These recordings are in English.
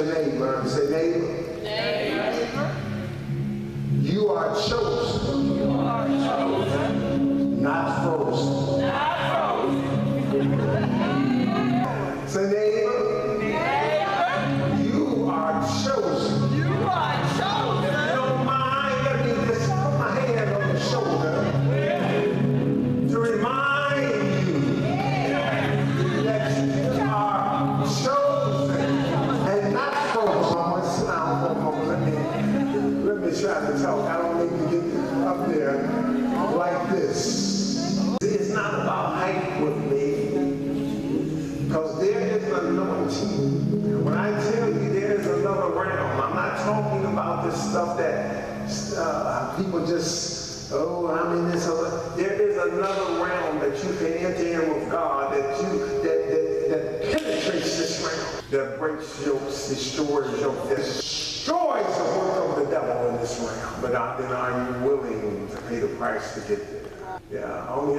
neighbor and say, neighbor, you are chosen, not frozen. Say, neighbor, you are chosen. If you don't mind, let me just put my hand on your shoulder to remind you that you are chosen and not frozen. I'm going to sit down for a moment. Let me try to talk. I don't need to get up there like this. It's not about height with me, because there is an anointing. And when I tell you there is another realm, I'm not talking about this stuff that people just, oh, I'm in this other. There is another realm that you can enter in with God that penetrates this realm, that breaks yokes, destroys yokes, that destroys the work of the devil in this realm. But then are you willing to pay the price to get there? Yeah, only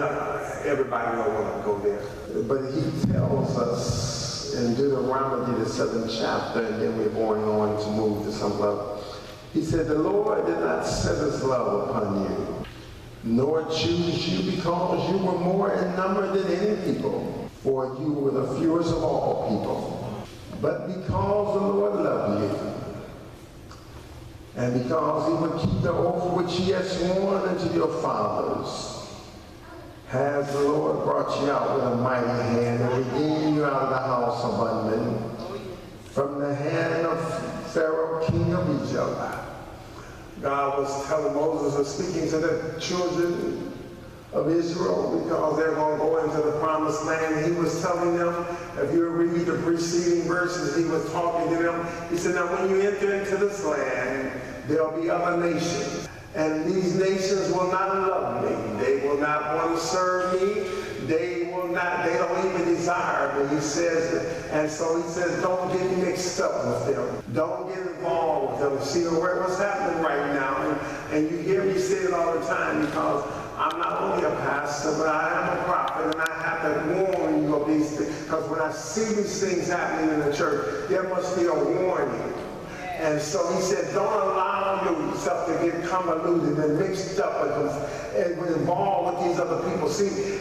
everybody don't want to go there. But he tells us in Deuteronomy, the 7th chapter, and then we're going on to move to some love. He said, the Lord did not set his love upon you, nor choose you because you were more in number than any people, for you were the fewest of all people. But because the Lord loved you, and because he would keep the oath which he has sworn unto your fathers, has the Lord brought you out with a mighty hand and redeemed you out of the house of bondmen, from the hand of Pharaoh, king of Egypt. God was telling Moses, was speaking to the children of Israel, because they're going to go into the promised land. And he was telling them, if you read the preceding verses, he was talking to them. He said, now when you enter into this land, there'll be other nations. And these nations will not love me. They will not want to serve me. They don't even desire me, he says. And so he says, don't get mixed up with them. Don't get involved with them. See what's happening right now. And you hear me say it all the time, because I'm not only a pastor, but I am a prophet, and I have to warn you of these things. Because when I see these things happening in the church, there must be a warning. And so he said, don't allow yourself to get convoluted and mixed up and involved with these other people. See,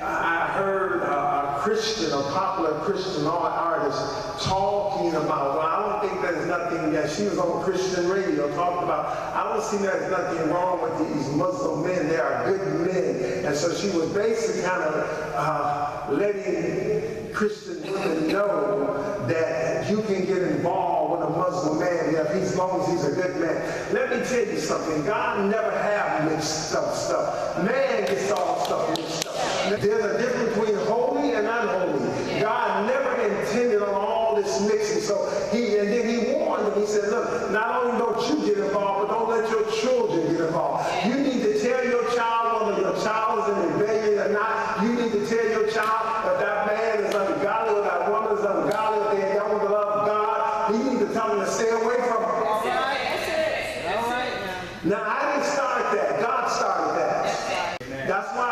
I heard a Christian, a popular Christian artist talking about, well, I don't think there's nothing, she was on Christian radio talking about, I don't see there's nothing wrong with these Muslim men. They are good men. And so she was basically kind of letting Christian women know that you can get involved with a Muslim man as long as he's a good man. Let me tell you something. God never have mixed up stuff. Man gets all stuff mixed up. There's a difference between holy and unholy. God never intended on all this mixing. So and then he warned them. He said, look, not only don't you get involved, but don't let your children get involved. You need to tell your child whether your child is in rebellion or not. You need to tell your child if that man is ungodly or that woman is ungodly, if they don't love God. You need to tell them to stay away from them. Now, I didn't start that. God started that. That's why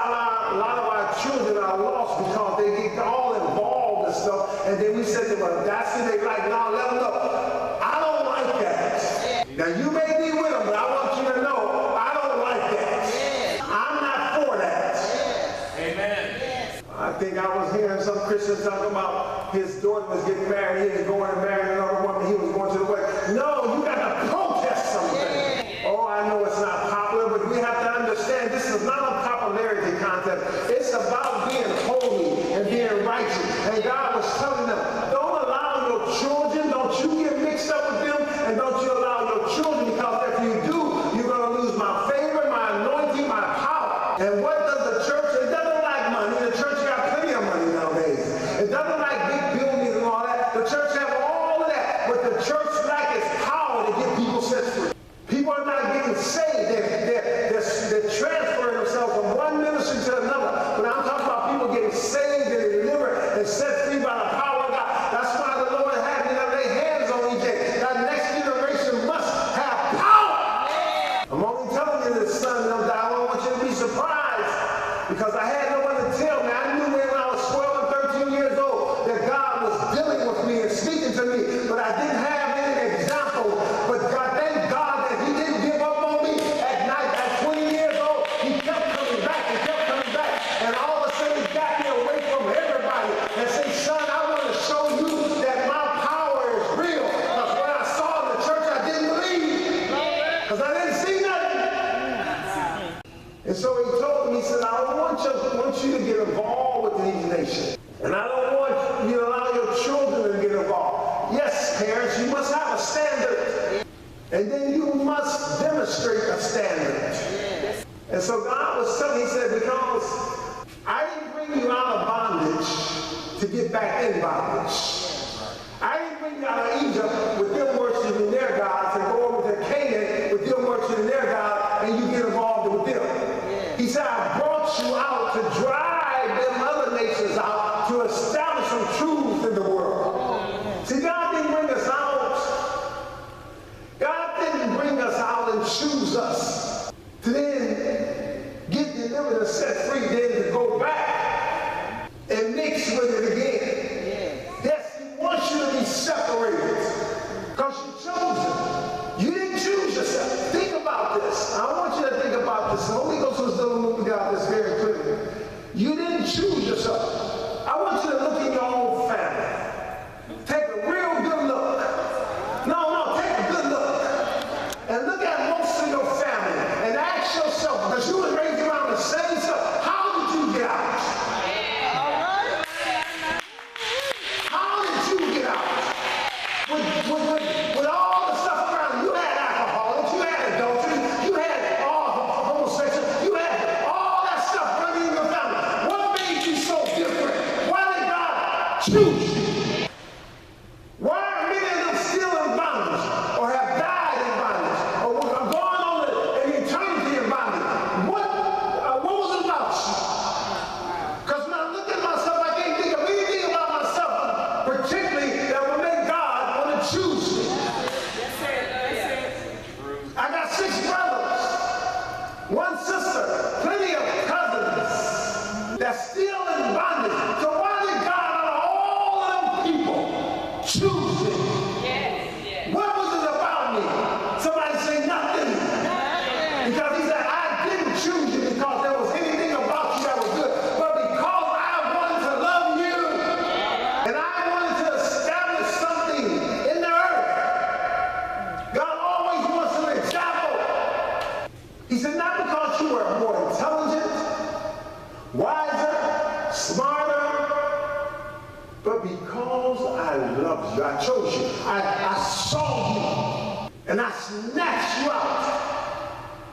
a lot of our children are lost, because they get all involved and stuff, and then we say to them, well, that's it. They like, no, let them know. I don't like that. Now, you may be with them, but I want you to know, I don't like that. I'm not for that. Amen. I think I was hearing some Christians talking about his daughter was getting married, he was going to marry another woman, he was going to the wedding. No, you got to protest something. Oh, I know it's not popular, but we have to understand this is not a popularity contest. It's about being holy and being righteous. And God was telling them, don't allow your children, don't you get mixed up with them, and don't you allow your children, because if you do, you're going to lose my favor, my anointing, my power. And what does the church? It doesn't like money. The church got plenty of money nowadays. It doesn't like big buildings and all that. The church have all of that, but the church lacks its power to get people set free. People are not getting saved. They're transferring themselves from one ministry to another. But I'm talking about people getting saved and delivered and set free by the power of God. That's why the Lord had me to lay hands on each day. That next generation must have power. I'm only telling you this, son, I don't want you to be surprised, because I had no one to tell me. I knew when I was 12 and 13 years old that God was dealing with me and speaking to me, but I didn't have parents, you must have a standard. And then you must demonstrate a standard. And so God was telling me, he said, because I didn't bring you out of bondage to get back in bondage. I didn't bring you out of Egypt with them worshiping their gods and go over to Canaan with them worshiping their God and you get involved with them. He said, I brought you out to drive them other nations out to establish some truth in the world. See, God didn't bring us out. God didn't bring us out and choose us to then get delivered and set free, then to go back and mix with it again. Yes, He wants you to be separated because you chose Him. You didn't choose yourself. Think about this. I want you to think about this. The Holy Ghost was moving God this very clearly. You didn't choose yourself. I want you to look in your own family. Take a real good look. No, take a good look. And look at most of your family and ask yourself, because you was raised around the same stuff, how did you get out? How did you get out? With all the stuff around you, had alcoholics, you had adultery, you had all homosexual, you had all that stuff running in your family. What made you so different? Why did God choose you? Why are many of them still in bondage, or have died in bondage, or are going on an eternity in bondage? What was it about you? Because when I look at myself, I can't think of anything about myself, particularly that would make God want to choose me. I got 6 brothers, 1 sister, plenty of cousins that's still in bondage. So why did God, out of all of them people, choose me? What was it about me? Somebody say nothing. Because He said, I didn't choose you because there was anything about you that was good, but because I wanted to love you and I wanted to establish something in the earth. God always wants an example. He said, not because you were more intelligent, wiser, smarter, but because I loved you. I chose you. I saw you. And I snatched you out.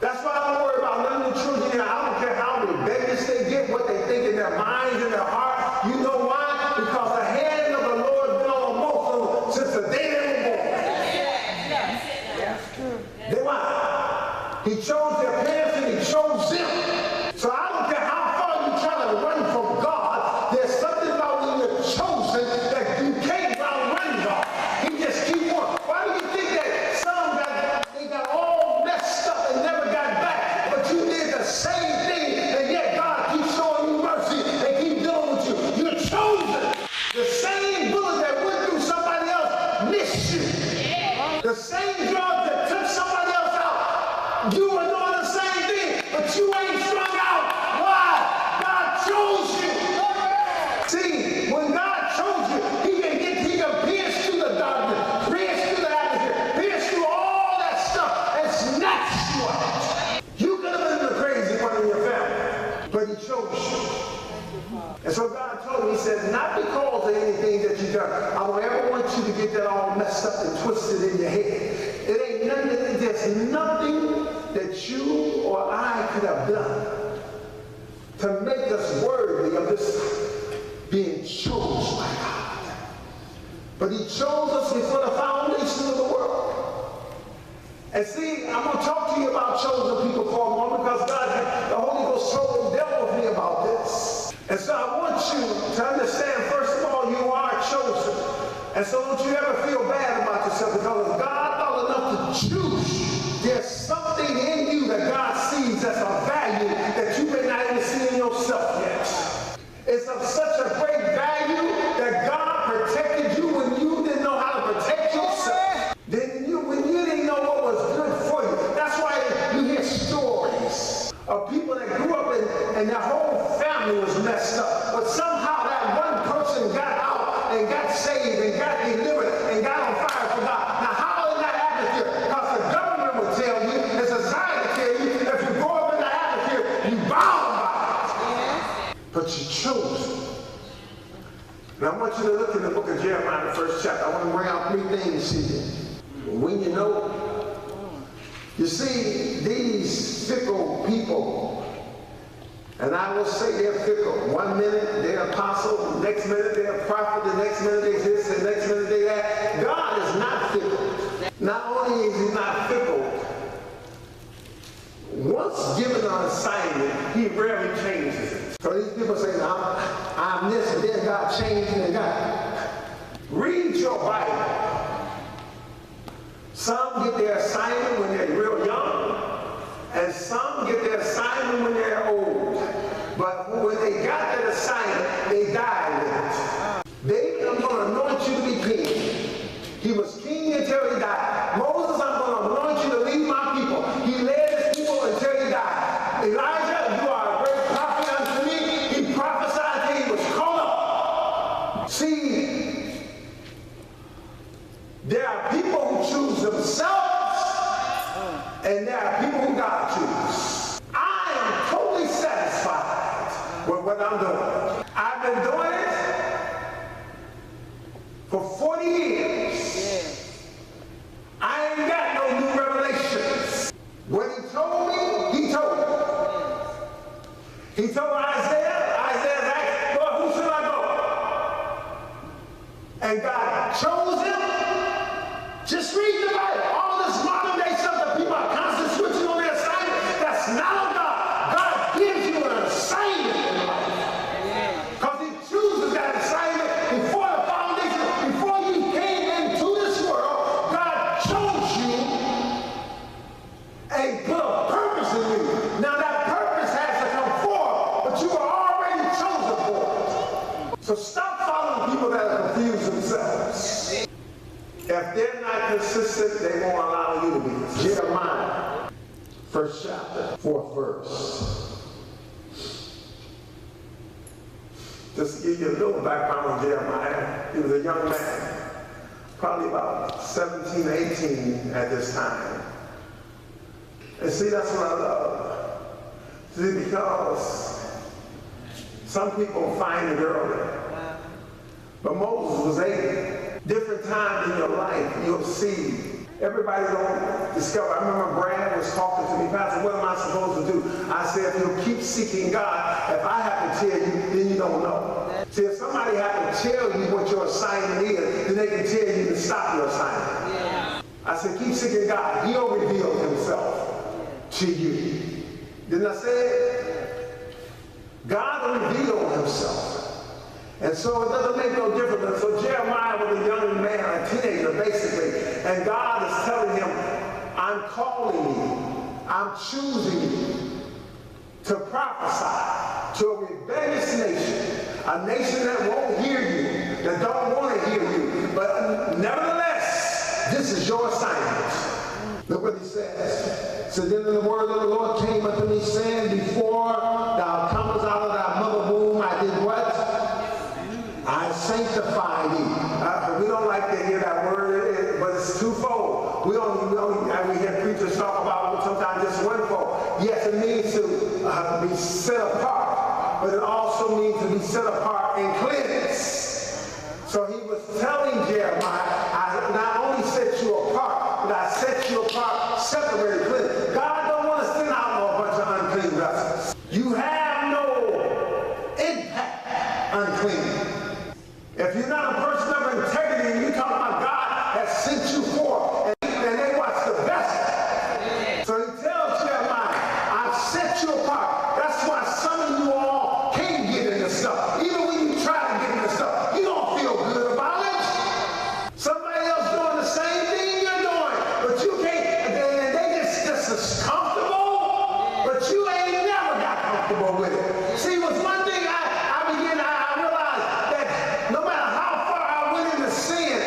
That's why I don't worry about none of the children here. I don't care how rebellious they get, what they think in their minds and their heart. You know why? Because the hand of the Lord has been on most of them since the day they were born. They why? He chose their parents and He chose them. So I don't care how far you try to run from God, there's something about when you're chosen that you can't run from. He just keep on. Why do you think that some got all messed up and never got back, but you did the same thing, and yet God keeps showing you mercy and keep dealing with you? You're chosen. The same bullet that went through somebody else missed you. The same drug that took somebody else out, you were doing the same thing, but you ain't strung out. Why? God chose you. See, when God chose you, He can pierce through the darkness, pierce through the atmosphere, pierce through all that stuff and snatch you out. You could have been the crazy one in your family, but He chose you. And so God told me, He said, not because of anything that you've done. I don't ever want you to get that all messed up and twisted in your head. It ain't nothing, there's nothing that you or I could have done to make us worthy of this being chosen by God. But He chose us before the foundation of the world. And see, I'm going to talk to you about chosen people for a moment because God, the Holy Ghost told me, dealt with me about this. And so I want you to understand, first of all, you are chosen. And so don't you ever feel bad about yourself, because if God thought enough to choose you, there's something in you that God sees as a value that you may not even see in yourself yet. It's of such a great value that God protected you when you didn't know how to protect yourself. When you didn't know what was good for you. That's why you hear stories of people that grew up and their whole family was messed up. But somehow that one person got out and got saved and got delivered and got on fire for God. Now how did that happen to you? Because the government would tell you, and society tell you, if you grow up in the atmosphere, you bound by it. But you chose it. And I want want you to look in the book of Jeremiah, the first chapter. I want to bring out 3 things here. When you know, you see, these fickle people, and I will say they're fickle. 1 minute they're apostle, the next minute they're prophet, the next minute they this, the next minute they that. God is not fickle. Not only is he not fickle, once given an assignment, he rarely changes it. So these people say, I'm this, and then God changed and God. Read your Bible. Some get their assignment when they're real young, and some get their assignment when they're old. But when they got that assignment, they died with it. David, I'm going to anoint you to be king. He was king until he died. Moses, I'm going to anoint you to lead my people. He led his people until he died. Elijah, you are a great prophet unto me. He prophesied till he was called up. See, there are people who choose themselves, and there are people who God chooses. I am totally satisfied with what I'm doing. I've been doing it for 40 years. I ain't got no new revelations. What he told me, he told me. He told Isaiah asked, Lord, who should I go? And God chose him. Just read the Bible. All this modern day stuff that people are constantly switching on their assignment, that's not of God. God gives you an assignment in life. Because he chooses that assignment before the foundation, before you came into this world. God chose you and put a purpose in you. Now that purpose has to come forth, but you were already chosen for it. So stop following people that are confused themselves. If they're not consistent, they won't allow you to be. Jeremiah, 1st chapter, 4th verse. Just to give you a little background on Jeremiah, he was a young man, probably about 17, 18 at this time. And see, that's what I love. See, because some people find it early. But Moses was 80. Different times in your life, you'll see. Everybody don't discover. I remember Brad was talking to me, Pastor, what am I supposed to do? I said, if you'll keep seeking God, if I have to tell you, then you don't know. See, if somebody has to tell you what your assignment is, then they can tell you to stop your assignment. Yeah. I said, keep seeking God. He'll reveal himself to you. Didn't I say it? God will reveal himself. And so it doesn't make no difference. So Jeremiah was a young man, a teenager basically, and God is telling him, I'm calling you, I'm choosing you to prophesy to a rebellious nation, a nation that won't hear you, that don't want to hear you, but nevertheless, this is your assignment. Look what he says. So then the word of the Lord came unto me, saying, before thou comest out of thy mother womb, I did what? I sanctify thee. We don't like to hear that word, but it's twofold. We hear preachers talk about sometimes just one fold. Yes, it means to be set apart, but it also means to be set apart and cleansed. So he was telling Jeremiah, I not only set you apart, but I set you apart, separated, cleansed. God don't want to send out a bunch of unclean vessels. You have no impact unclean. If you're not a person of integrity and you talk about God has sent you forth and they watch the vessel. So he tells Jeremiah, I've set you apart. That's why some of you all can't get into stuff. Even when you try to get into stuff, you don't feel good about it. Somebody else doing the same thing you're doing, but you can't, and they just as comfortable, but you ain't never got comfortable with it. See, it was one thing I realized that no matter how far I went into sin,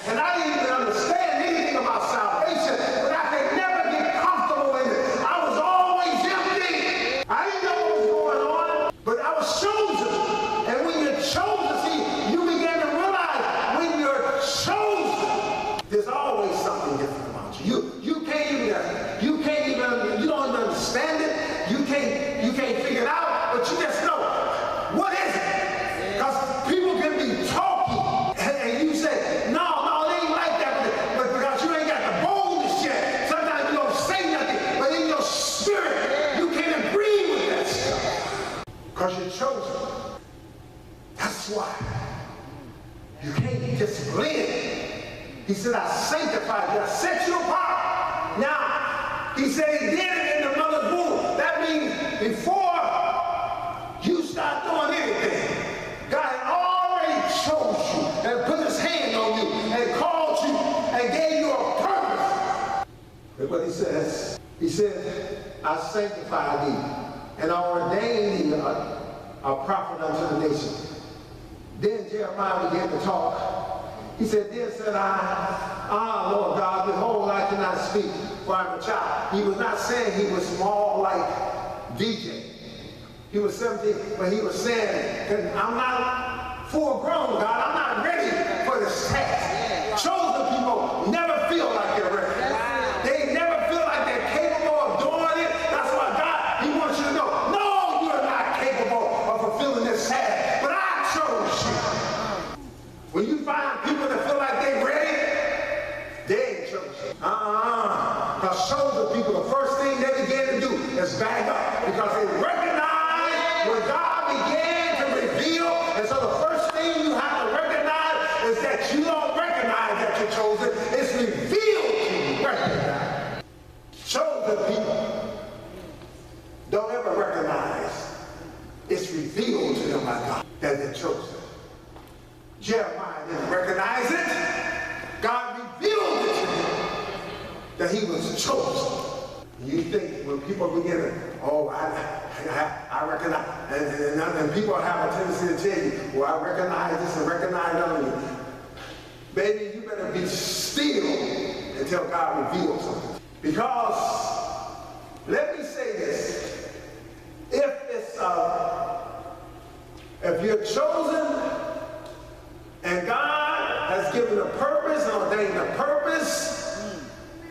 and I didn't even understand anything about salvation, but I could never get comfortable in it. I was always empty. I didn't know what was going on, but I was chosen. And when you're chosen, see, you begin to realize when you're chosen, there's always something different about you. You don't even understand it. You can't figure it out, but you just know. What is it? Because people can be talking sanctified you. I set you apart. Now, he said he did it in the mother's womb. That means before you start doing anything, God had already chose you and put his hand on you and called you and gave you a purpose. Look what he says. He said, I sanctified thee and I ordained thee a prophet unto the nation. Then Jeremiah began to talk. He said, then said I, Lord God, behold, I cannot speak, for I am a child. He was not saying he was small like DJ. He was 17, but he was saying, I'm not full grown, God. I'm not ready for this task. Chosen people never feel like they're ready. They never feel like they're capable of doing it. That's why God, he wants you to know, no, you're not capable of fulfilling this task, but I chose you. When you find people that feel like they're ready, they ain't chosen. Because chosen people, the first thing they begin to do is back up, because they recognize what God began to reveal. And so the first thing you have to recognize is that you don't recognize that you're chosen. It's revealed to you. Recognize. Chosen people don't ever recognize. It's revealed to them by God that they're chosen. Jeremiah didn't recognize it. God revealed it to him that he was chosen. You think when people begin to, I recognize, and people have a tendency to tell you, well, I recognize this and recognize that. Baby, you better be still until God reveals something. Because, let me say this, if you're chosen and God has given a purpose and ordained a purpose,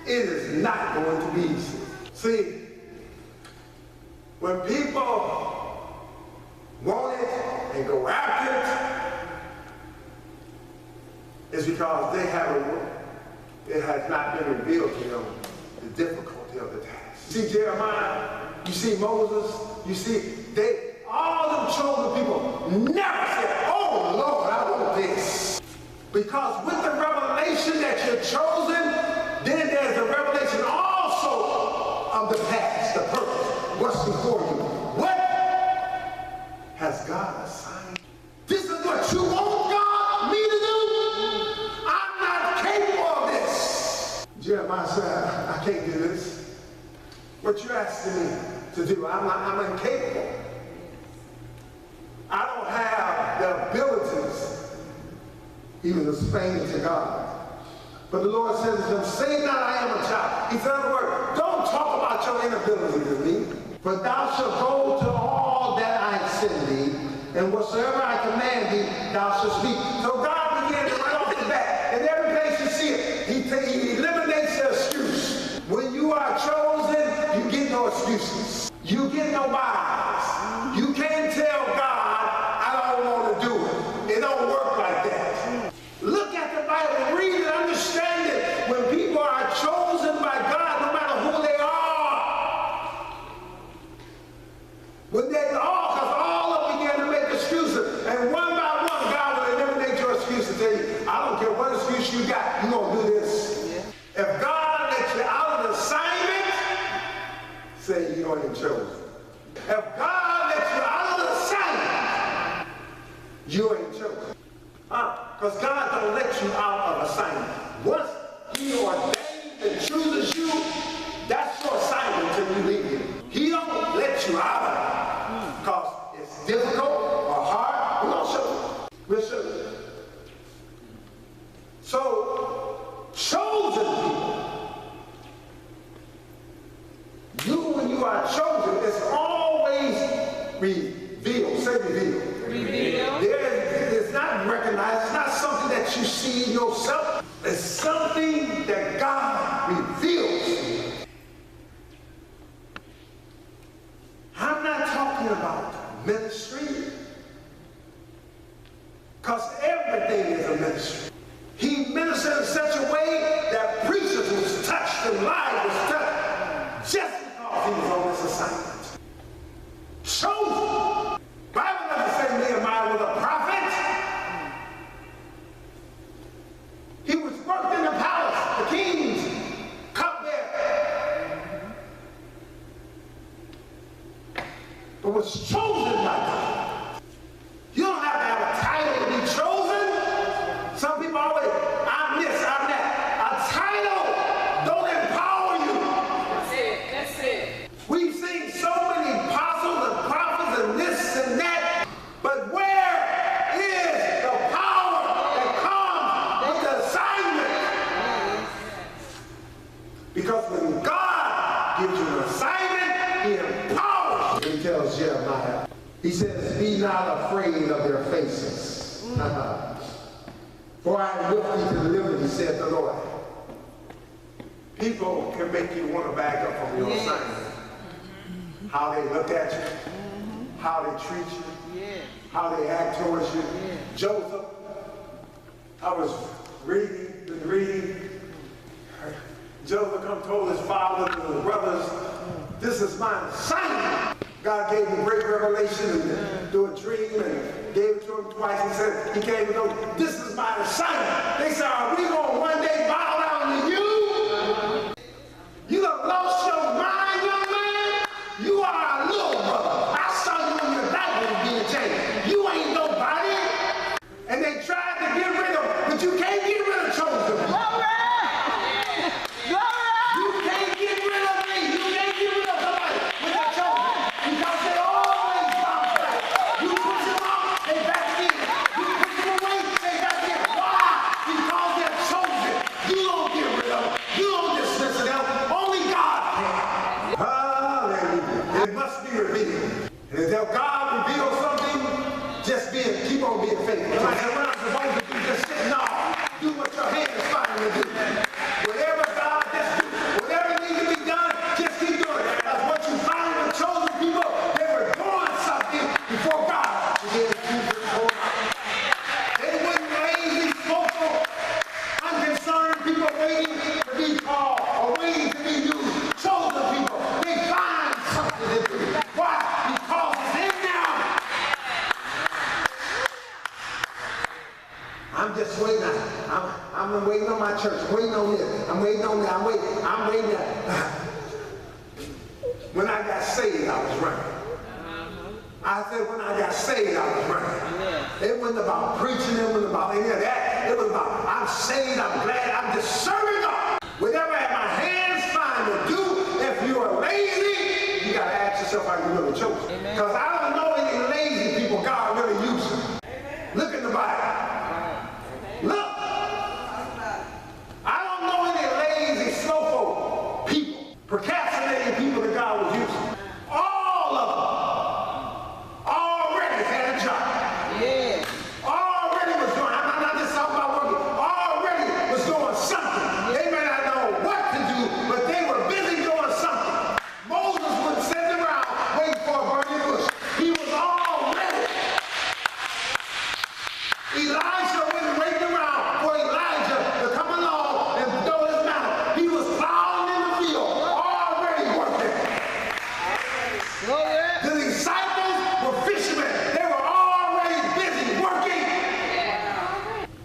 it is not going to be easy. See, when people want it and go after it, it's because it has not been revealed to them the difficulty of the task. See Jeremiah, you see Moses, you see, all them chosen people never said, oh Lord, I want this. Because with the revelation that you're chosen, then there's the revelation also of the past, the purpose, what's before you. What has God assigned? This is what you want God, me to do? I'm not capable of this. Jeremiah said, I can't do this. What you're asking me to do, I'm incapable. I don't have the abilities even to explain to God. But the Lord says to him, say not I am a child. He said, in other words, don't talk about your inability to me, for thou shalt go to all that I send thee, and whatsoever I command thee, thou shalt speak. So God began to right off the bat, and every place you see it, he eliminates the excuse. When you are chosen, you get no excuses. You get no buys. You can't tell God, I don't want to do it. It don't work like that. Look at the Bible, read it, understand it. When people are chosen by God, no matter who they are, when they are, because all of them began to make excuses, and one by one, God will eliminate your excuse and tell you, I don't care what excuse you got, you're going to do this. Yeah. If God lets you out of the assignment, say you ain't chosen. If God lets you out of the assignment, you ain't chosen. Because God don't let you out of assignment. Once he ordains and chooses you, that's your assignment until you leave here. He don't let you out of it. Because it's difficult or hard. We're going to show you. We'll show you. So, chosen people, when you are chosen, it's always revealed. Say revealed. Revealed. It's not recognized. It's not something that you see in yourself. It's something that God reveals. I'm not talking about ministry, because everything is a ministry. He ministered in such a way that preachers was touched and lives was touched just because he was on this assignment. Chosen. Bible doesn't say Nehemiah was a prophet. He was worked in the palace. was chosen by God. You don't have to have a title to be chosen. Some people always, I'm this, I'm that. A title don't empower you. That's it. That's it. We've seen so many apostles and prophets and this and that, but where is the power that comes with the assignment? Because when God gives you an assignment, he empowers you. He tells Jeremiah, he says, be not afraid of their faces. For I am with thee to deliver thee, saith the Lord. People can make you want to back up from your assignment. How they look at you, how they treat you, how they act towards you. Joseph, I was reading. Joseph come told his father and his brothers, this is my assignment. God gave him great revelation and through a dream and gave it to him twice. He said, he came and told, this is my assignment. They said, are we going to one day bow down to you? You done lost your mind, young man. You are a little brother. I saw you when your life was being changed. You ain't nobody. And they tried to get rid of him, but you can't get rid of chosen. God reveals something, just keep on being faithful. Like what I'm supposed to do, just sit, no. Do what your hands find to do. Whatever God, just do. Whatever needs to be done, just keep doing it. That's what you find with chosen people. They were doing something before God began to do it. They weren't lazy, slothful, unconcerned people waiting to be called or waiting to be used. Chosen people, they find something to do. Why? Because I'm just waiting. I'm waiting on my church. I'm waiting on this. I'm waiting on that. I'm waiting. When I got saved, I was running. I said, when I got saved, I was running. It wasn't about preaching. It wasn't about any of that. It was about, I'm saved. I'm glad. I'm just serving God. Whatever my hands find to do, if you are lazy, you got to ask yourself how you really chose. Because I don't know any lazy people God really uses. Look in the Bible. Look, I don't know any lazy, slowful people, procrastinating people that God was using. All of them already had a job. Yeah. Already was doing, I'm not just talking about working, already was doing something. They may not know what to do, but they were busy doing something. Moses wouldn't sit around waiting for a burning bush. He was all ready. Elijah wasn't waiting around for Elijah to come along and throw his mantle. He was plowing in the field, already working. The disciples were fishermen. They were already busy working.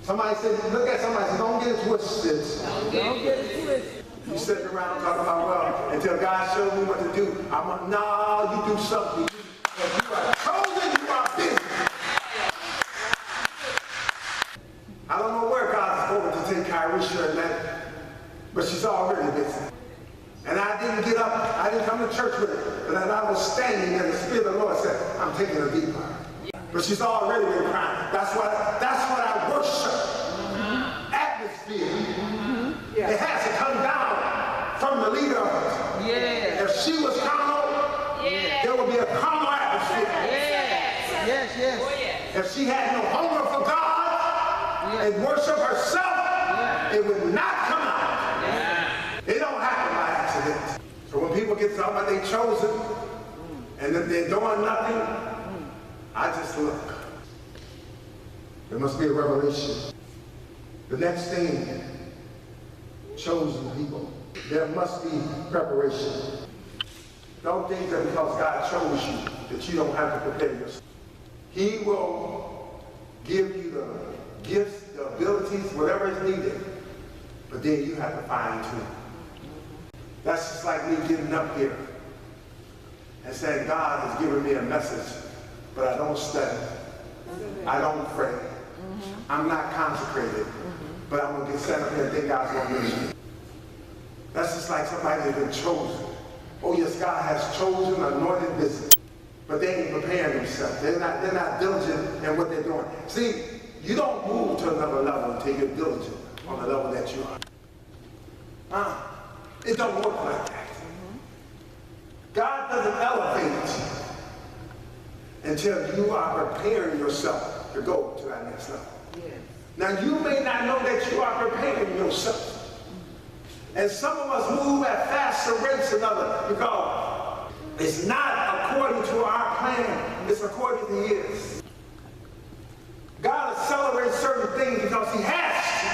Somebody said, look at somebody and say, don't get it twisted. Don't get it twisted. You sitting around talking about, well, until God shows me what to do. I'm like, nah, you do something. If you are chosen, you are busy. I don't know where God is going to take Kyrisha and that, but she's already busy. And I didn't get up, I didn't come to church with her, but as I was standing and the Spirit of the Lord said, I'm taking a deep part. But she's already been crying. That's what I worship. Atmosphere. It has to come down from the leader of it. Yeah. If she was carnal, there would be a carnal atmosphere. Yes. If she had no hunger for God and worship herself, it would not come out. It don't happen by accident. So when people get something they chosen and if they're doing nothing, I just look. There must be a revelation. The next thing, chosen people. There must be preparation. Don't think that because God chose you that you don't have to prepare yourself. He will give you the gifts, the abilities, whatever is needed, but then you have to fine tune. That's just like me getting up here. and saying, God has given me a message, but I don't study. I don't pray. I'm not consecrated, but I'm going to get set up here and think God's going to use me. That's just like somebody that's been chosen. Oh yes, God has chosen, anointed this, but they ain't preparing themselves. They're not diligent in what they're doing. See, you don't move to another level until you're diligent on the level that you are. It don't work like that. God doesn't elevate until you are preparing yourself to go to that next level. Yes. Now you may not know that you are preparing yourself. And some of us move at faster rates than others because it's not according to our plan, it's according to His. God accelerates certain things because He has to.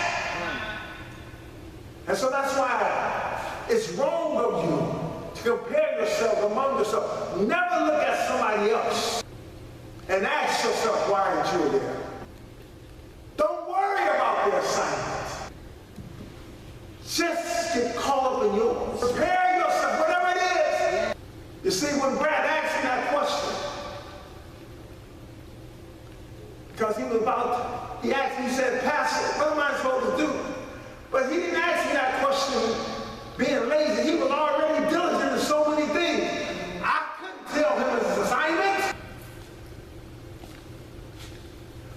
And so that's why it's wrong of you to compare yourself among yourself. Never look at somebody else and ask yourself, why aren't you there? Don't worry about their assignment. Just get caught up in yours. Prepare yourself, whatever it is. You see, when Brad asked me that question, because he asked me, he said, Pastor, what am I supposed to do? But he didn't ask me that question being lazy. He was already diligent in so many things. I couldn't tell him his assignment,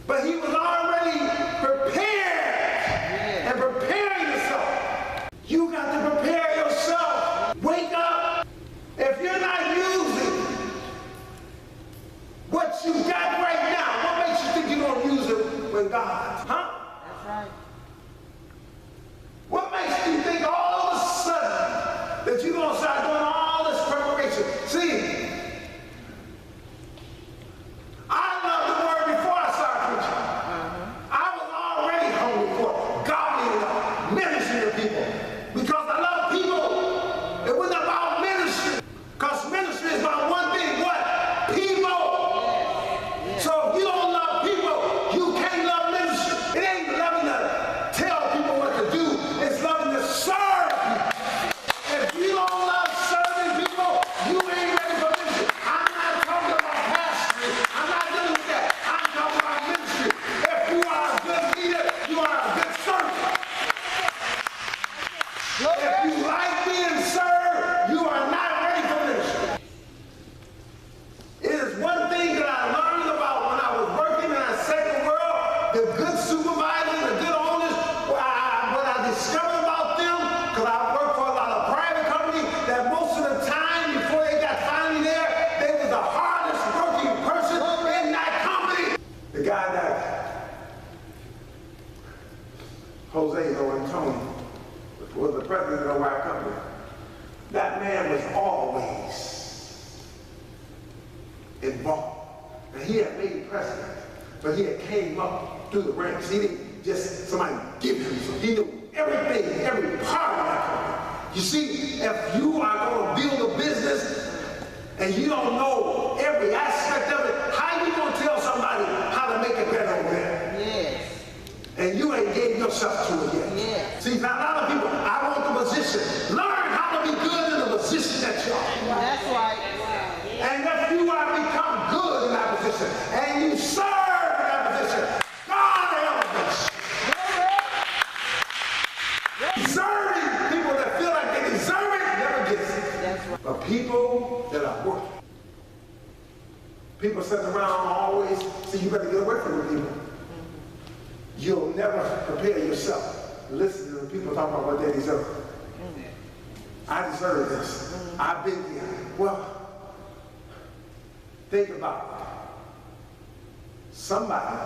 but he was already prepared and preparing yourself. You got to prepare yourself. Wake up. If you're not using what you got right now, what makes you think you're going to use it when God? That's right. What makes you think all of a sudden that you're going to start doing all this preparation? See, I loved the word before I started preaching. I was already hungry for godly ministry to people because I love people. It wasn't about ministry because ministry is about one thing, what? People. So if you don't love people, you can't love ministry. It ain't loving to tell people what to do. It's loving to serve people. If you don't love serving people, you ain't ready for ministry. I'm not talking about pastoring. I'm not dealing with that. I'm talking about ministry. If you are a good leader, you are a good servant. If you like being served, you are not ready for ministry. It is one thing that I learned about when I was working in that second world, the good supervisors, the good owners, what I discovered about them, because I worked for a lot of private companies, that most of the time before they got finally there, they was the hardest working person in that company. The guy that Jose Antonio was the president of our company. That man was always involved. And he had made president, but he had came up through the ranks. He didn't just somebody give him something. He knew everything, every part of that company. You see, if you are going to build a business and you don't know every aspect of it, how are you going to tell somebody how to make it better over there? Yes. And you ain't gave yourself to it yet. Yes. See, now a lot of people, I want the position. Learn how to be good in the position that you are. That's right. And if you are become good in that position, and you serve in that position, God elevates you. Serving people that feel like they deserve it never gets it. That's right. But people that are working. People sitting around always, see, you better get away from the people. You'll never prepare yourself. Listen to the people talking about what they deserve. I deserve this. I've been here. Well, think about it. Somebody,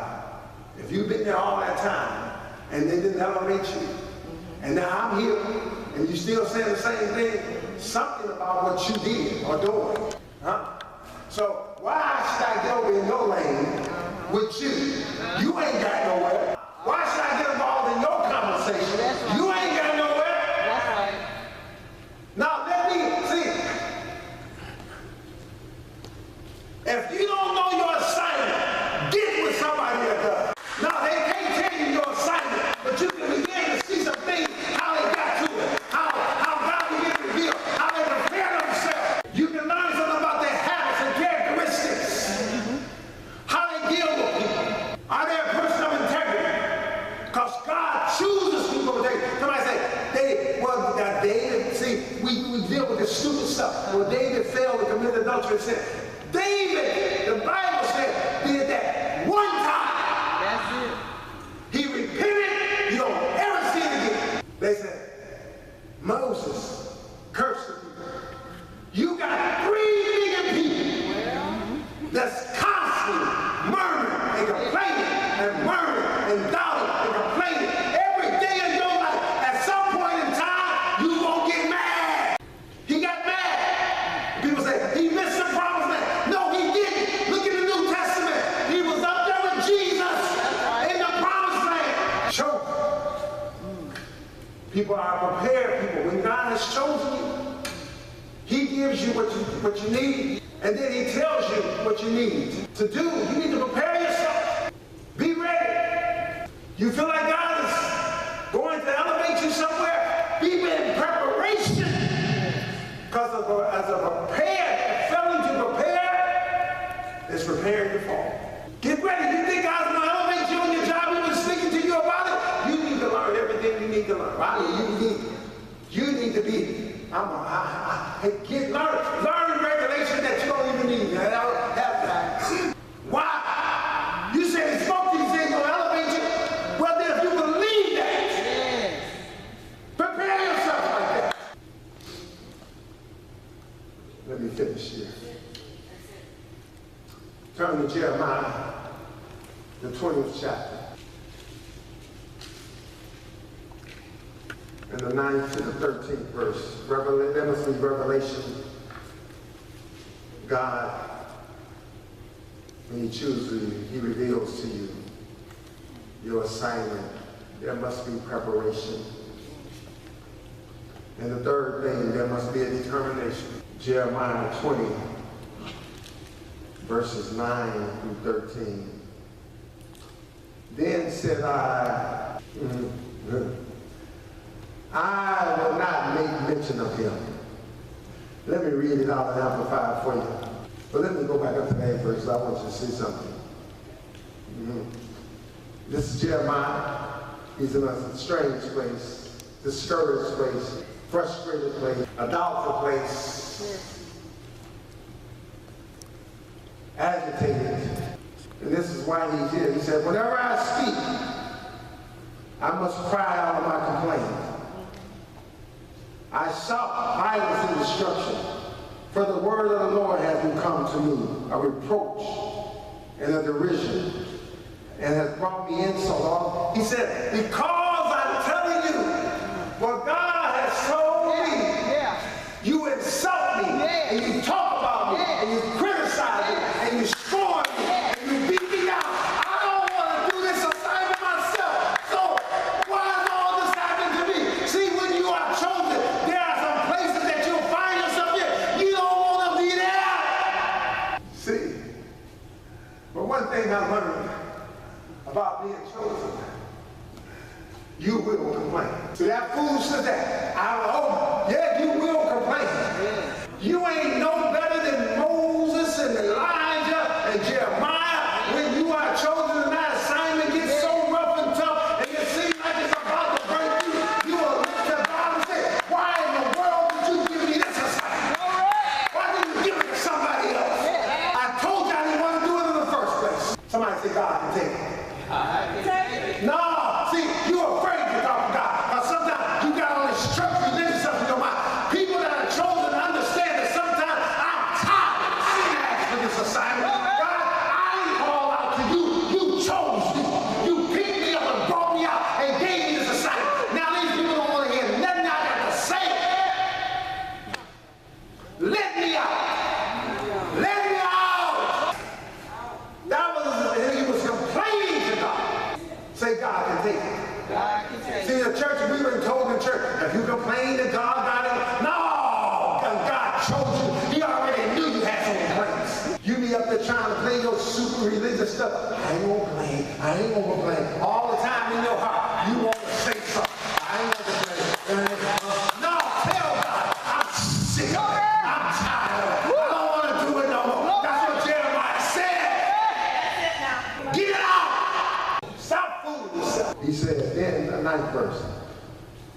if you've been there all that time and they didn't elevate you, and now I'm here and you still saying the same thing, something about what you did or doing. So why should I get over in your lane with you? You ain't got nowhere. Why should I get involved in your conversation? Right. You ain't got nowhere. That's right. Now let me see. If you don't know your assignment, get with somebody that does. Now they can't tell you your assignment, but you can begin to see some things, how they got to it, how God began to reveal, how they prepare themselves. You can learn something about their stuff. Well, David failed to commit adultery and sin. David, the Bible said, did that one time. That's it. He repented, you don't ever sin again. They said, Moses cursed the people. You got 3 million people that's constantly murmuring and complaining and murmuring and doubting and complaining every day of your life. At some point in time, you gonna get mad. He got mad. People say, he missed the promised land. No, he didn't. Look in the New Testament. He was up there with Jesus in the promised land. Chosen. People are prepared people. When God has chosen you, he gives you what you need, and then he tells you what you need to do. You need to prepare yourself. Be ready. You feel like God is going to elevate you somewhere? Be in preparation. Because as a failing to prepare is preparing to fall. Get ready. You think God's going to elevate you on your job? He's been speaking to you about it. You need to learn everything you need to learn. You need to be. Learn regulation that you don't even need. Why? You say he spoke these things going to elevate you. Well, then if you believe that, prepare yourself like that. Let me finish here. Turn to Jeremiah, the 20th chapter. And the 9th to the 13th verse. There must be revelation. God, when he chooses you, he reveals to you your assignment. There must be preparation. And the third thing, there must be a determination. Jeremiah 20, verses 9 through 13. Then said I will not make mention of him. Let me read it out and amplify it for you. But let me go back up to that verse. I want you to see something. This is Jeremiah. He's in a strange place, discouraged place, frustrated place, a doubtful place, agitated. And this is why he's here. He said, whenever I speak, I must cry out of my complaint. I shout violence and destruction, for the word of the Lord has become to me a reproach and a derision, and has brought me insult. He said, because I'm telling you what God has told me, you insult me, and you talk about me, and you criticize me, and you scorn me, and you beat me out. I don't want to do this assignment myself. So why is all this happening to me? See, when you are chosen, there are some places that you'll find yourself in. You don't want to be there. See, but one thing I learned about being chosen, you will complain. See, that foolishness that you will complain. You ain't no better than Moses and Elijah and Jeremiah. When you are chosen and that assignment gets so rough and tough and it seems like it's about to break you, you will look to God and say, why in the world did you give me this assignment? Why didn't you give it to somebody else? I told you I didn't want to do it in the first place. Somebody say, God can take it. No, see, you're afraid to talk to God. Now sometimes you got all this church religion stuff in your mind. People that are chosen understand that sometimes I'm tired of being asked for this assignment. God, I didn't call out to you. You chose me. You picked me up and brought me out and gave me this assignment. Now these people don't want to hear nothing I got to say. Let me out. Let me out. He was complaining to God. Say God can take it. See, the church, we were told in church, if you complain to God, no, God chose you. He already knew you had some complaints. You be up there trying to play your super religious stuff. I ain't gonna complain. I ain't gonna complain. All the time in your heart, you want to say something. I ain't gonna complain. No, tell God, I'm sick of it. I'm tired of it. I don't want to do it no more. That's what Jeremiah said. Get it out. Stop fooling yourself. He said, then the 9th verse.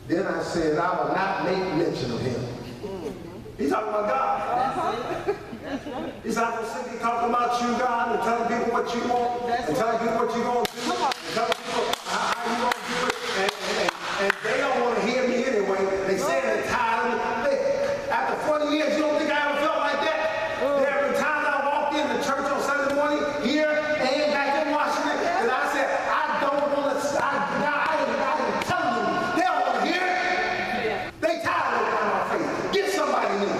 Then I said, I will not make mention of him. He's talking about God. He's not going to simply talk about you, God, and telling people what you want, and telling people what you're going to do, and telling people how you're going to do it, and they don't want to hear me anyway. They say they're tired of me. Hey, after 40 years, you don't think I ever felt like that? There have been times I walked in the church on Sunday morning, here and back in Washington, and I said, I don't want to, I am telling you, they don't want to hear it. They tired of looking at my face. Get somebody new.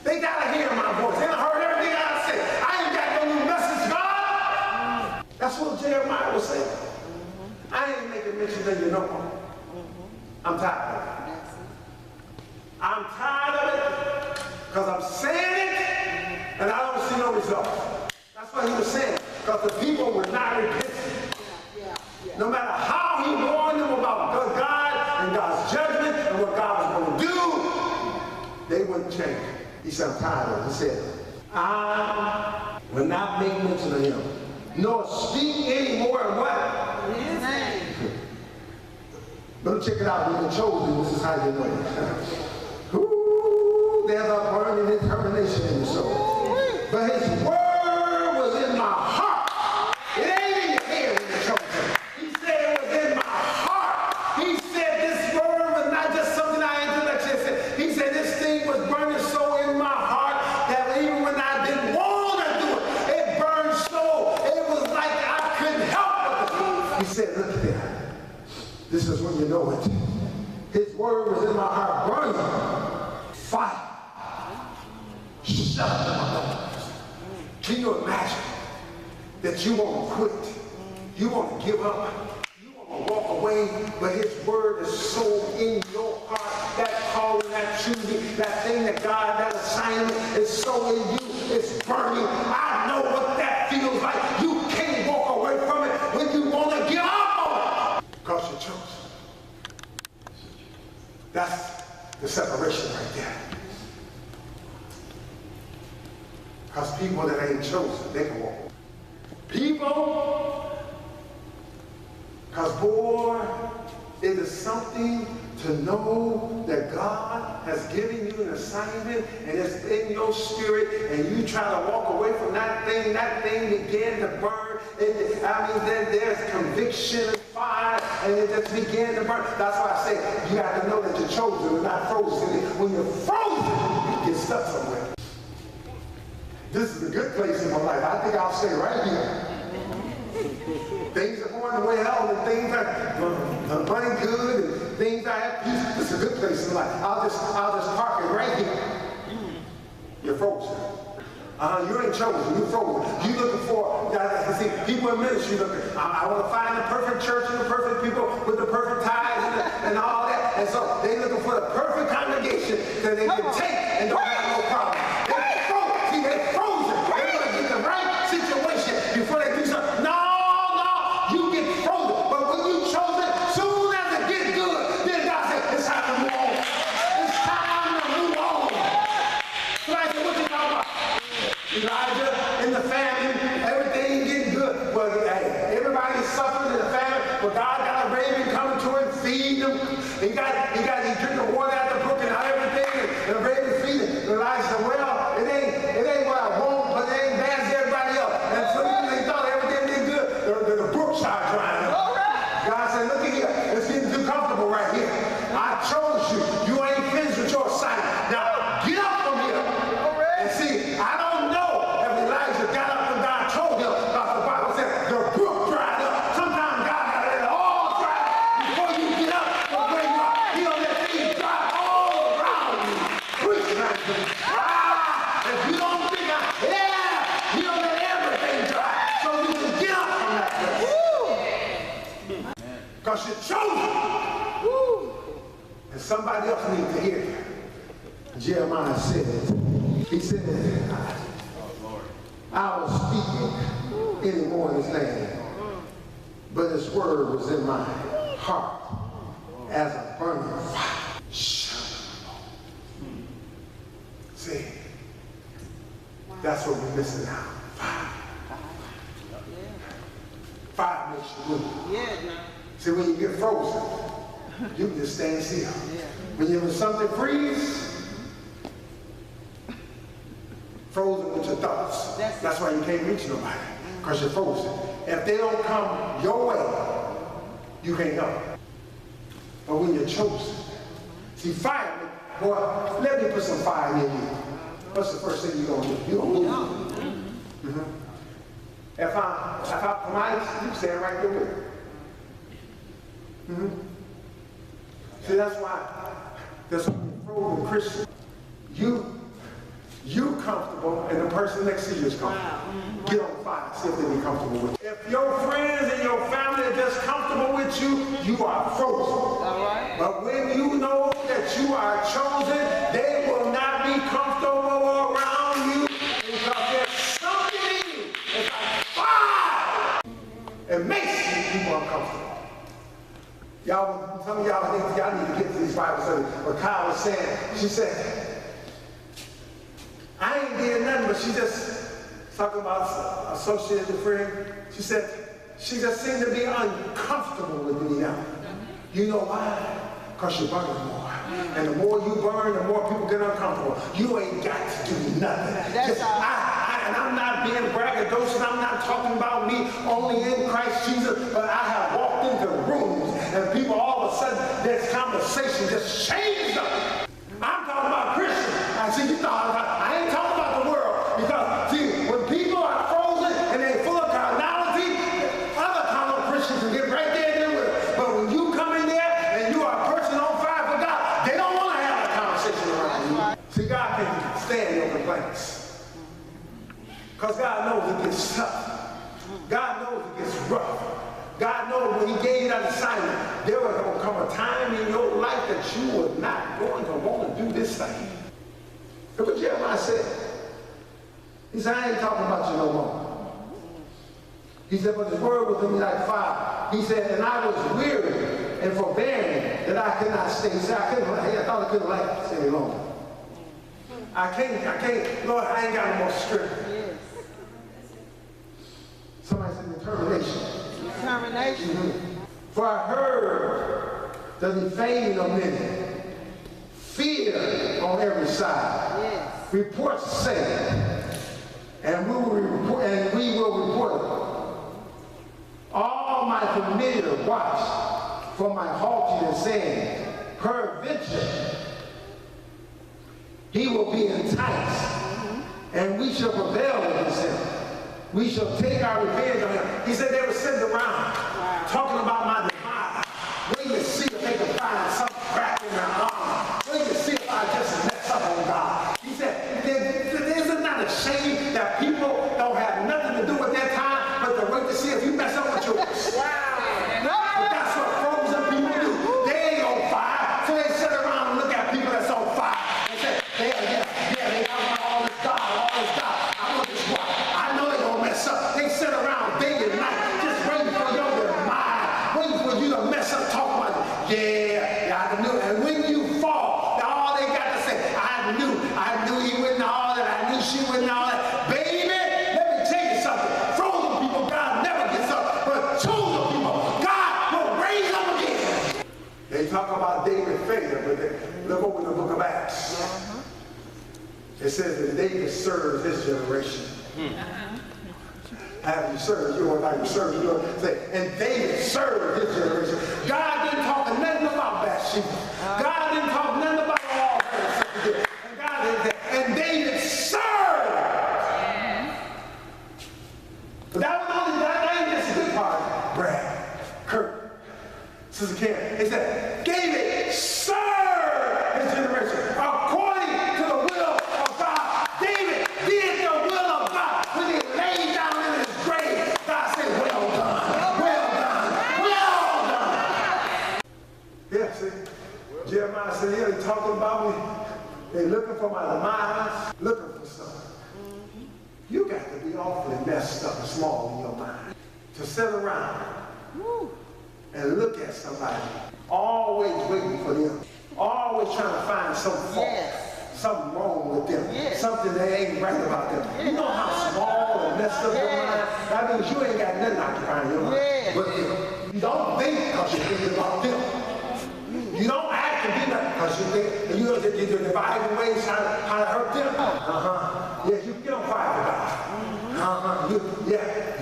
They got to hear my voice. They done heard everything I say. I ain't got no new message, God. That's what Jeremiah was saying. I ain't making mention of you no more. I'm tired of it. I'm tired of it because I'm saying it and I don't see no results. That's what he was saying, because the people were not repenting. No matter how he warned them about God and God's judgment and what God was going to do, they wouldn't change. He said, I'm tired of it. He said, I will not make mention of him, nor speak anymore of what? His name. Let me check it out. We've been chosen. This is how you know it. Ooh, there's a burning determination in the soul. But his word was in my heart. It ain't in your head when you're chosen. He said it was in my heart. He said this word was not just something I intellectually said. He said this thing was burning so in my heart that even when I didn't want to do it, it burned so. It was like I couldn't help it. He said, look there. This is when you know it. His word was in my heart, burning fire. Shut up. Can you imagine that you want to quit? You want to give up? You want to walk away? But his word is so in your heart. That calling, that choosing, that thing that God, that assignment is so in you. It's burning. I know what that feels like. You can't walk away from it when you want to give up on it. Because you're chosen. That's the separation right there. Because people that ain't chosen, they can walk. People, because boy, it is something to know that God has given you an assignment and it's in your spirit and you try to walk away from that thing began to burn. There's conviction and fire and it just began to burn. That's why I say you have to know that you're chosen and not frozen. When you're frozen, you get stuck somewhere. This is a good place in my life. I think I'll stay right here. Things are going well and things are running good and things are at peace. This is a good place in life. I'll just park it right here. You're frozen. You ain't chosen. You're frozen. You're looking for, see, people in ministry looking, I want to find the perfect church and the perfect people with the perfect tithes and all that. And so they looking for the perfect congregation that they can take and don't have no problem. They're frozen. See, they're frozen. They want to get the right situation before they do something. No, you get frozen. But when you chosen, soon as it gets good, then God said, it's time to move on. It's time to move on. So I said, what you talking about? Elijah in the famine, everything getting good. Well, hey, everybody's suffering in the famine, but God got a raven coming to him, feed him. He drinking water out the brook and everything, and the raven feeding him. Elijah said, well, it ain't what I want, but it ain't bad as everybody else. And so they thought everything did good. The brook started drying up. God said, look at here, it's getting too comfortable right here. I chose you. You ain't finished with your assignment. Now get up from here. And see, I don't know if Elijah got up when God told him, because the Bible said the brook dried up. Sometimes God got to let it all dry before you get up from where you are. He'll let things dry all around you. Preach, man. If you don't think he'll let everything dry so you can get up from that place. Because you're chosen. And somebody else needs to hear it. Jeremiah said, he said, I was speaking anymore in his name, but his word was in my heart as a burning fire. See, that's what we're missing out. Fire. Fire makes you move. See, when you get frozen, you can just stand still. When something freezes, frozen with your thoughts. That's why you can't reach nobody, because you're frozen. If they don't come your way, you can't help. But when you're chosen, see, fire, boy, let me put some fire in you. What's the first thing you're going to do? You're going to move. If I come out, you stand right there with me. See, that's why there's so many frozen Christians. You comfortable, and the person next to you is comfortable. Get on fire, see if they be comfortable with you. If your friends and your family are just comfortable with you, you are frozen. All right. But when you know that you are chosen, they will not be comfortable around you, because there's something in you. It's like fire. It makes people uncomfortable. Y'all, some of y'all think y'all need to get to these Bible studies. What Kyle was saying, she said, I ain't did nothing, but she just talking about associated friend. She said she just seemed to be uncomfortable with me now. You know why? Because you're burning more. And the more you burn, the more people get uncomfortable. You ain't got to do nothing. And I'm not being braggadocious. I'm not talking about me only in Christ Jesus, but I have walked into rooms and people all of a sudden, this conversation just changed up. I'm talking about Christians. I see you thought I ain't talking about the world, because see, when people are frozen and they're full of carnality, other carnal Christians can get right there with it. But when you come in there and you are a person on fire for God, they don't want to have a conversation around you. See, God can stand your complaints, because God knows it gets tough. God knows it gets rough. God knows when he gave you that assignment, there was going to come a time in your life that you were not going to want to do this thing. Look what Jeremiah said. He said, I ain't talking about you no more. He said, but the word was in me like fire. He said, and I was weary and forbearing that I could not stay. He said, I thought I couldn't last any longer. I can't, Lord, I ain't got no more strength. Yes. Somebody said determination. Determination. For I heard the defaming of many, fear on every side. Yes. Reports say, and we will report it. All my familiar watch for my haughtiness, saying, peradventure he will be enticed, and we shall prevail against him. We shall take our revenge on him. He said they were sitting around talking about my demise, waiting to see if they could find some crack in their armor, waiting to see if I just mess up on God. He said, is it not a shame that people don't have nothing to do with their time but to wait to see if you mess up with yours? But that's what frozen people do. They ain't on fire, so they sit around and look at people that's on fire and say, they got all this God. I want this one. I know they gonna mess up. They sit around day and night just waiting for your demise, waiting for you to mess up, talk about it. Yeah, I knew. And when you fall, all they got to say, I knew he wouldn't all that. I knew she wouldn't all that. Baby, let me tell you something. Frozen people, God never gets up. But chosen people, God will raise them again. They talk about David's failure, but look over the book of Acts. It says that David served his generation. After you serve, you don't like to serve, you don't say, and David served his generation. God didn't talk nothing about Bathsheba. God didn't talk nothing about all her stuff. And God didn't say, and David served. But that ain't just a good part. Brad, Kurt, Sister Karen. It said, David served his generation according to the will of God. David did the will of God. When he laid down in his grave, God said, well done, well done, well done. Yeah, see, Jeremiah said, yeah, they're talking about me. They're looking for my demise, looking for something. You got to be awfully messed up and small in your mind to sit around and look at somebody, always waiting for them, always trying to find some fault, something wrong with them, something that ain't right about them. You know how small and messed up your mind? That means you ain't got nothing occupying your mind but them. You don't think because you're thinking about them. You don't act to be nothing because you think you devise ways how to hurt them. Yeah, you can get on fire for God.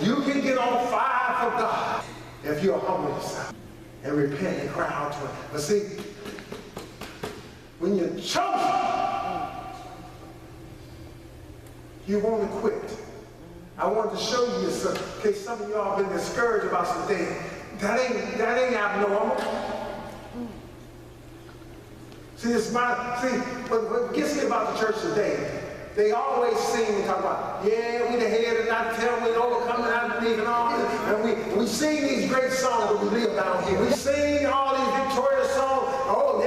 You can get on fire for God if you'll humble yourself and repent and cry out to Him. But see, when you're chosen, you won't quit. I wanted to show you this in case some of y'all have been discouraged about some things. That ain't abnormal. See, what gets me about the church today, they always sing and talk about, yeah, we the head and not the tail, we overcome and not believe and all this. And we sing these great songs that we live down here. We sing all these victorious songs. Oh,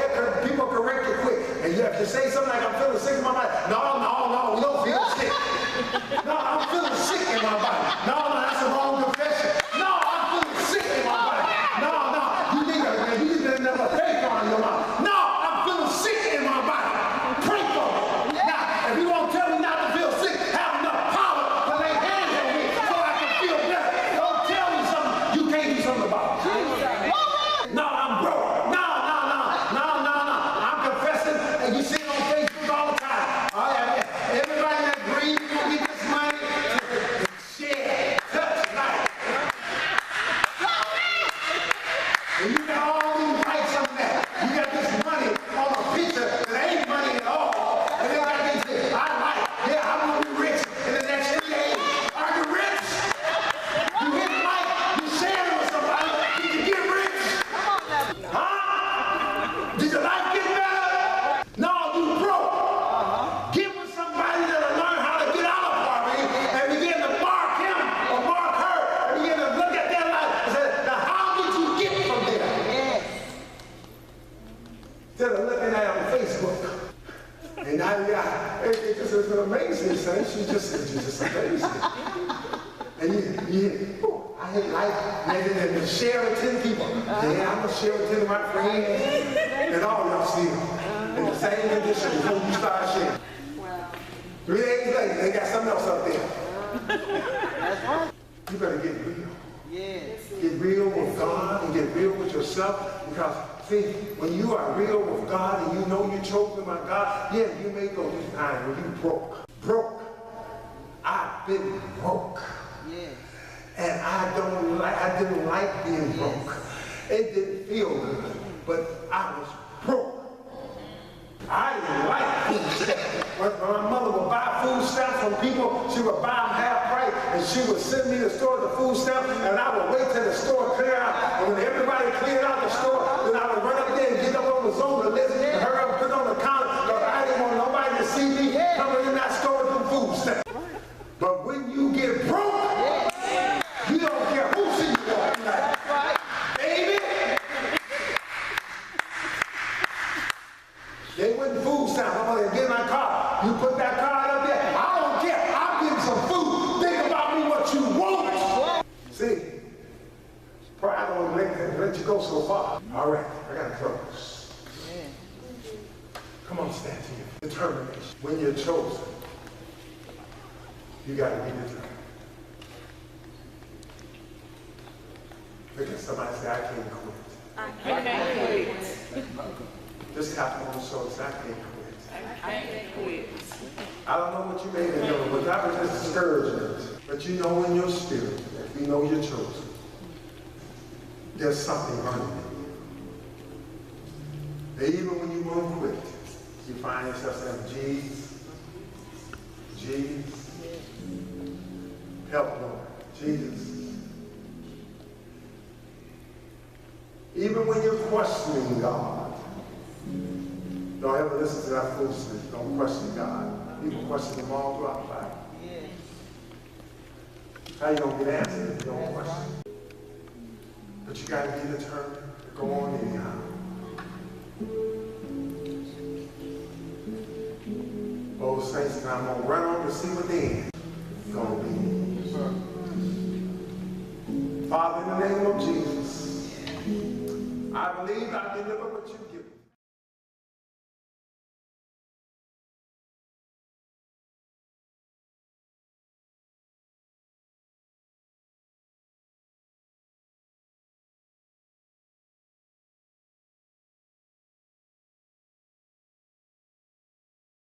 people correct you quick. And you have to say something like, I'm feeling sick in my body. No, we don't feel sick. No, I'm feeling sick in my body. No, that's the wrong confession. No, I'm feeling sick in my body. No, you need to never faith on your mouth. No, I'm feeling sick in my body. Pray for me. Now, if you won't tell me not to feel sick, have enough power to lay hands on me so I can feel better. Don't tell me something you can't do something about. No, I'm broke. No. I'm confessing, and you see it on Facebook all the time. Everybody that agrees, you're going to get this money. Share, touch, life. And you got all these rights on that. You got this money on a picture that ain't money at all. And then like they say, I want to be rich in the next 3 days. Are you rich? You hit the mic, you share it with somebody. Did you get rich? Huh? Did your life get better? No, you broke. Get with somebody that'll learn how to get out of poverty and begin to mark him or mark her and begin to look at their life and say, now how did you get from there? Yes. Instead of looking at it on Facebook. And it's just an amazing thing. She's just amazing. And I hate life. And then share it 10 people. Yeah, I'm going to share it 10 of my friends. And all y'all see them in the same condition before you start sharing. Wow. 3 days later, they got something else up there. You better get real. Yes. Get real with God and get real with yourself. Because, see, when you are real with God and you know you're chosen by God, yeah, you may go through time when you broke. I've been broke. Yes. And I didn't like being broke. It didn't feel good, but I was broke. I didn't like food stamps. When my mother would buy food stamps from people, she would buy them half price, and she would send me to the store the food stamps, and I would wait till the store cleared out. And when everybody cleared out the store, then I would run up there and get up on the zone to listen and hurry up and put it on the counter, because I didn't want nobody to see me coming in that store with some food stamps. But when you get broke, you don't care who sees you walking out. Baby, they wouldn't food stamps. I'm going to get in my car. You put that card up there. I don't care. I'll give you some food. Think about me what you want. See, pride won't let you go so far. All right, I got to close. Come on, stand to you. Determination. When you're chosen, you got to be determined. Look at somebody say, I can't quit. I can't quit. Just tap on the shoulder, say, I can't quit. I can't quit. I don't know what you may have done, but that was just discouragement. But you know in your spirit, if you know you're chosen, there's something running in you. And even when you won't quit, you find yourself saying, Jesus, help Lord, Jesus. Even when you're questioning God, don't ever listen to that foolishness. Don't question God. People question Him all throughout the Bible. How you gonna get answered if you don't question? But you got to be determined to go on anyhow. Oh, saints, and I'm gonna run on to see what the end is gonna be. Father, in the name of Jesus, I believe I deliver what you give.